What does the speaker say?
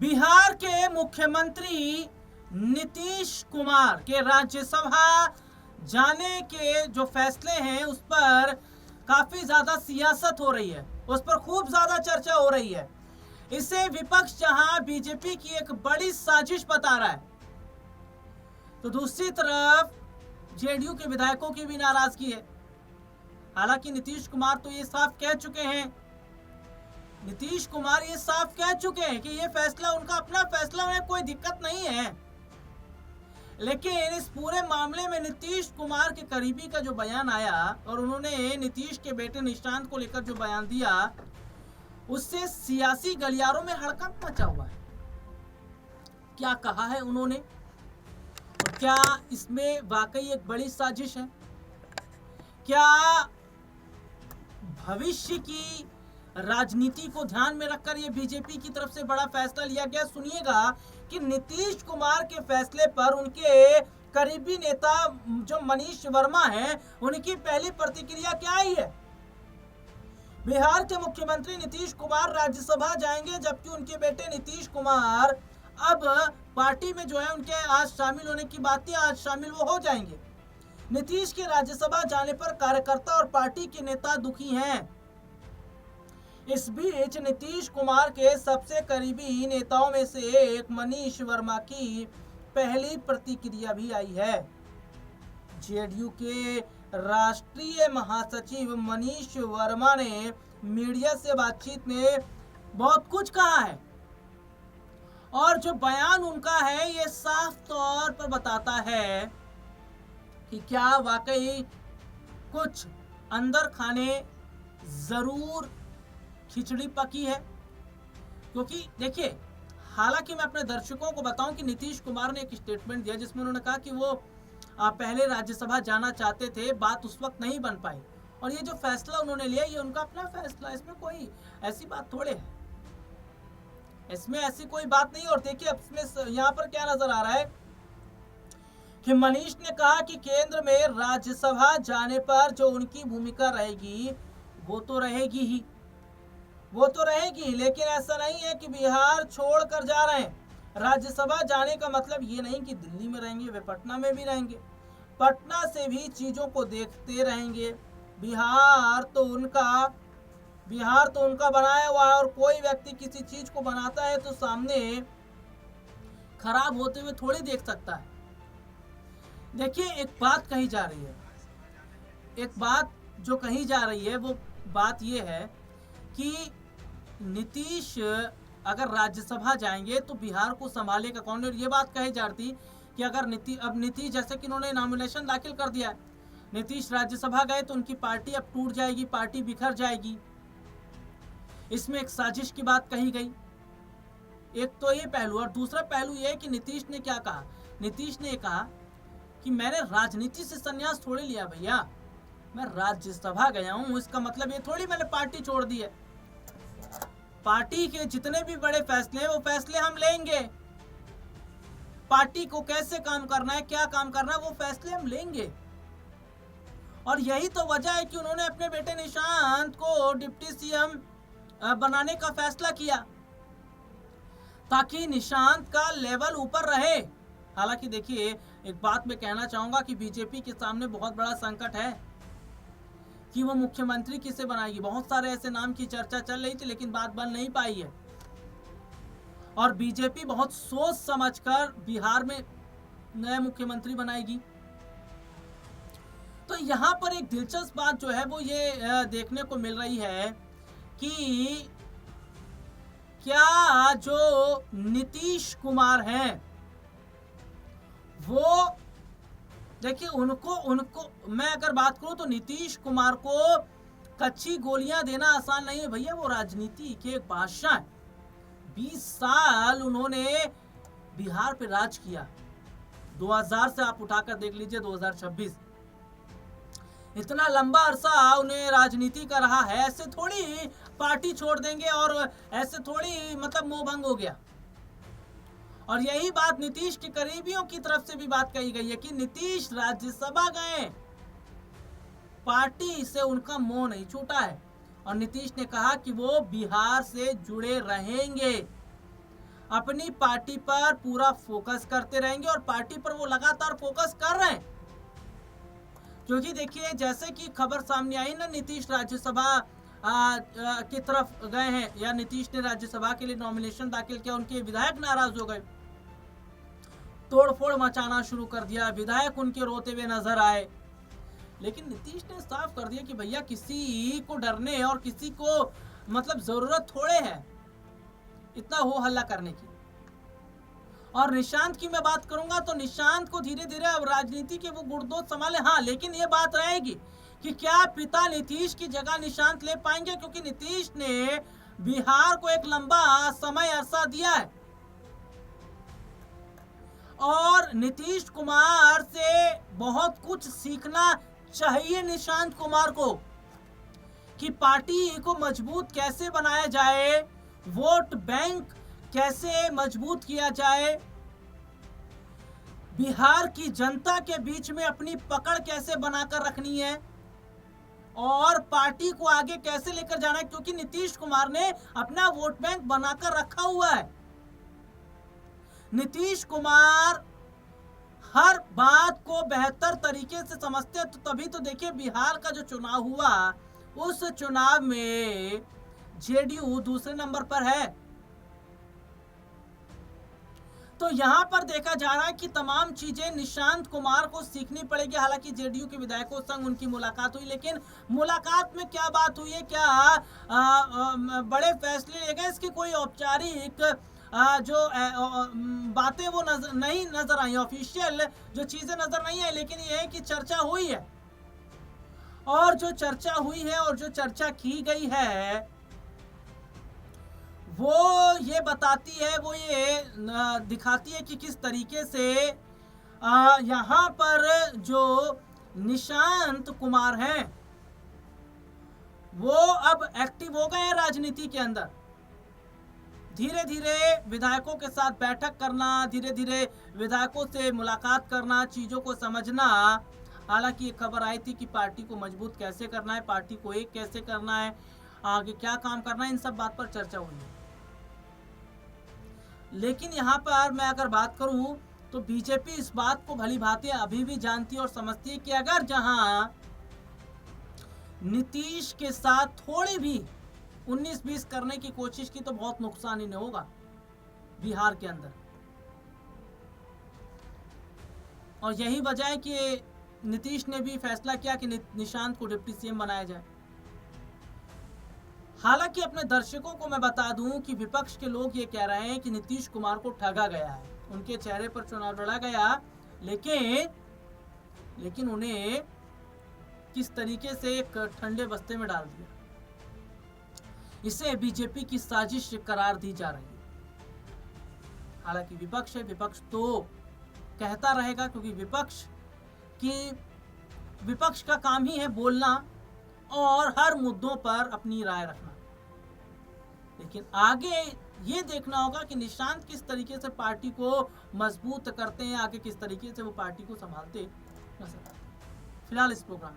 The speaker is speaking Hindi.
बिहार के मुख्यमंत्री नीतीश कुमार के राज्यसभा जाने के जो फैसले हैं उस पर काफी ज्यादा सियासत हो रही है, उस पर खूब ज्यादा चर्चा हो रही है। इसे विपक्ष जहां बीजेपी की एक बड़ी साजिश बता रहा है, तो दूसरी तरफ जेडीयू के विधायकों की भी नाराजगी है। हालांकि नीतीश कुमार तो ये साफ कह चुके हैं कि ये फैसला उनका अपना फैसला, उन्हें कोई दिक्कत नहीं है। लेकिन इस पूरे मामले में नीतीश कुमार के करीबी का जो बयान आया और उन्होंने नीतीश के बेटे निशांत को लेकर जो बयान दिया, उससे सियासी गलियारों में हड़कंप मचा हुआ है। क्या कहा है उन्होंने और क्या इसमें वाकई एक बड़ी साजिश है? क्या भविष्य की राजनीति को ध्यान में रखकर यह बीजेपी की तरफ से बड़ा फैसला लिया गया? सुनिएगा कि नीतीश कुमार के फैसले पर उनके करीबी नेता जो मनीष वर्मा हैं, उनकी पहली प्रतिक्रिया क्या आई है। बिहार के मुख्यमंत्री नीतीश कुमार राज्यसभा जाएंगे, जबकि उनके बेटे नीतीश कुमार अब पार्टी में जो है उनके आज शामिल होने की बात थी, आज शामिल वो हो जाएंगे। नीतीश के राज्यसभा जाने पर कार्यकर्ता और पार्टी के नेता दुखी हैं। इस बीच नीतीश कुमार के सबसे करीबी नेताओं में से एक मनीष वर्मा की पहली प्रतिक्रिया भी आई है। जेडीयू के राष्ट्रीय महासचिव मनीष वर्मा ने मीडिया से बातचीत में बहुत कुछ कहा है और जो बयान उनका है ये साफ तौर पर बताता है कि क्या वाकई कुछ अंदर खाने जरूर खिचड़ी पकी है। क्योंकि देखिए, हालांकि मैं अपने दर्शकों को बताऊं कि नीतीश कुमार ने एक स्टेटमेंट दिया जिसमें उन्होंने कहा कि वो पहले राज्यसभा जाना चाहते थे, बात उस वक्त नहीं बन पाई और ये जो फैसला उन्होंने लिया ये उनका अपना फैसला, इसमें कोई ऐसी बात थोड़े है, इसमें ऐसी कोई बात नहीं। और देखिए इसमें यहाँ पर क्या नजर आ रहा है कि मनीष ने कहा कि केंद्र में राज्यसभा जाने पर जो उनकी भूमिका रहेगी वो तो रहेगी, लेकिन ऐसा नहीं है कि बिहार छोड़कर जा रहे हैं। राज्यसभा जाने का मतलब ये नहीं कि दिल्ली में रहेंगे, वे पटना में भी रहेंगे, पटना से भी चीजों को देखते रहेंगे। बिहार तो उनका बनाया हुआ है और कोई व्यक्ति किसी चीज को बनाता है तो सामने खराब होते हुए थोड़ी देख सकता है। देखिए, एक बात कही जा रही है, वो बात ये है कि नीतीश अगर राज्यसभा जाएंगे तो बिहार को संभालेगा कौन। और ये बात कही जाती कि अगर नीतीश जैसे कि उन्होंने नॉमिनेशन दाखिल कर दिया है, नीतीश राज्यसभा गए तो उनकी पार्टी अब टूट जाएगी, पार्टी बिखर जाएगी। इसमें एक साजिश की बात कही गई। एक तो ये पहलू, और दूसरा पहलू ये है कि नीतीश ने क्या कहा। नीतीश ने कहा कि मैंने राजनीति से संन्यास थोड़ी लिया भैया, मैं राज्यसभा गया हूं, इसका मतलब ये थोड़ी मैंने पार्टी छोड़ दी है। पार्टी के जितने भी बड़े फैसले हैं वो फैसले हम लेंगे, पार्टी को कैसे काम करना है, क्या काम करना है, वो फैसले हम लेंगे। और यही तो वजह है कि उन्होंने अपने बेटे निशांत को डिप्टी सीएम बनाने का फैसला किया ताकि निशांत का लेवल ऊपर रहे। हालांकि देखिए, एक बात मैं कहना चाहूंगा कि बीजेपी के सामने बहुत बड़ा संकट है कि वो मुख्यमंत्री किसे बनाएगी। बहुत सारे ऐसे नाम की चर्चा चल रही थी लेकिन बात बन नहीं पाई है और बीजेपी बहुत सोच समझकर बिहार में नया मुख्यमंत्री बनाएगी। तो यहाँ पर एक दिलचस्प बात जो है वो ये देखने को मिल रही है कि क्या जो नीतीश कुमार हैं वो, देखिए उनको मैं अगर बात करूं तो नीतीश कुमार को कच्ची गोलियां देना आसान नहीं है भैया। वो राजनीति के एक बादशाह हैं। 20 साल उन्होंने बिहार पे राज किया, 2000 से आप उठाकर देख लीजिए 2026, इतना लंबा अरसा उन्हें राजनीति का रहा है। ऐसे थोड़ी पार्टी छोड़ देंगे और ऐसे थोड़ी मतलब मोह भंग हो गया। और यही बात नीतीश के करीबियों की तरफ से भी बात कही गई है कि नीतीश राज्यसभा गए, पार्टी से उनका मोह नहीं छूटा है और नीतीश ने कहा कि वो बिहार से जुड़े रहेंगे। अपनी पार्टी पर पूरा फोकस करते रहेंगे और पार्टी पर वो लगातार फोकस कर रहे हैं। क्योंकि देखिए, जैसे कि खबर सामने आई ना, नीतीश राज्यसभा की तरफ गए हैं, या नीतीश ने राज्यसभा के लिए नॉमिनेशन दाखिल किया, उनके विधायक नाराज हो गए, तोड़फोड़ मचाना शुरू कर दिया, विधायक उनके रोते हुए नजर आए। लेकिन नीतीश ने साफ कर दिया कि भैया किसी को डरने और किसी को मतलब जरूरत थोड़े है इतना हो हल्ला करने की। और निशांत की मैं बात करूंगा तो निशांत को धीरे धीरे अब राजनीति के वो गुड़दोज संभाले। हाँ, लेकिन ये बात रहेगी कि क्या पिता नीतीश की जगह निशांत ले पाएंगे, क्योंकि नीतीश ने बिहार को एक लंबा समय अरसा दिया है और नीतीश कुमार से बहुत कुछ सीखना चाहिए निशांत कुमार को कि पार्टी को मजबूत कैसे बनाया जाए, वोट बैंक कैसे मजबूत किया जाए, बिहार की जनता के बीच में अपनी पकड़ कैसे बनाकर रखनी है और पार्टी को आगे कैसे लेकर जाना है, क्योंकि नीतीश कुमार ने अपना वोट बैंक बनाकर रखा हुआ है। नीतीश कुमार हर बात को बेहतर तरीके से समझते हैं, तो तभी तो देखिए बिहार का जो चुनाव हुआ उस चुनाव में जेडीयू दूसरे नंबर पर है। तो यहां पर देखा जा रहा है कि तमाम चीजें निशांत कुमार को सीखनी पड़ेगी। हालांकि जेडीयू के विधायकों संग उनकी मुलाकात हुई, लेकिन मुलाकात में क्या बात हुई है, क्या बड़े फैसले लिए गए, इसकी कोई औपचारिक जो बातें वो नहीं नजर आई, ऑफिशियल जो चीजें नजर नहीं आई। लेकिन ये है कि चर्चा हुई है और जो चर्चा हुई है और जो चर्चा की गई है वो ये बताती है, वो ये दिखाती है कि किस तरीके से यहाँ पर जो निशांत कुमार हैं वो अब एक्टिव हो गए हैं राजनीति के अंदर। धीरे धीरे विधायकों के साथ बैठक करना, धीरे धीरे विधायकों से मुलाकात करना, चीज़ों को समझना। हालांकि ये खबर आई थी कि पार्टी को मजबूत कैसे करना है, पार्टी को एक कैसे करना है, आगे क्या काम करना है, इन सब बात पर चर्चा हुई है। लेकिन यहाँ पर मैं अगर बात करूँ तो बीजेपी इस बात को भली भांति अभी भी जानती है और समझती है कि अगर जहां नीतीश के साथ थोड़ी भी 19-20 करने की कोशिश की तो बहुत नुकसान ही नहीं होगा बिहार के अंदर। और यही वजह है कि नीतीश ने भी फैसला किया कि निशांत को डिप्टी सीएम बनाया जाए। हालांकि अपने दर्शकों को मैं बता दूं कि विपक्ष के लोग ये कह रहे हैं कि नीतीश कुमार को ठगा गया है, उनके चेहरे पर चुनाव लड़ा गया, लेकिन उन्हें किस तरीके से एक ठंडे बस्ते में डाल दिया। इसे बीजेपी की साजिश करार दी जा रही है। हालांकि विपक्ष है, विपक्ष तो कहता रहेगा, क्योंकि विपक्ष का काम ही है बोलना और हर मुद्दों पर अपनी राय रखना। लेकिन आगे ये देखना होगा कि निशांत किस तरीके से पार्टी को मजबूत करते हैं, आगे किस तरीके से वो पार्टी को संभालते नजर आते हैं। फिलहाल इस प्रोग्राम में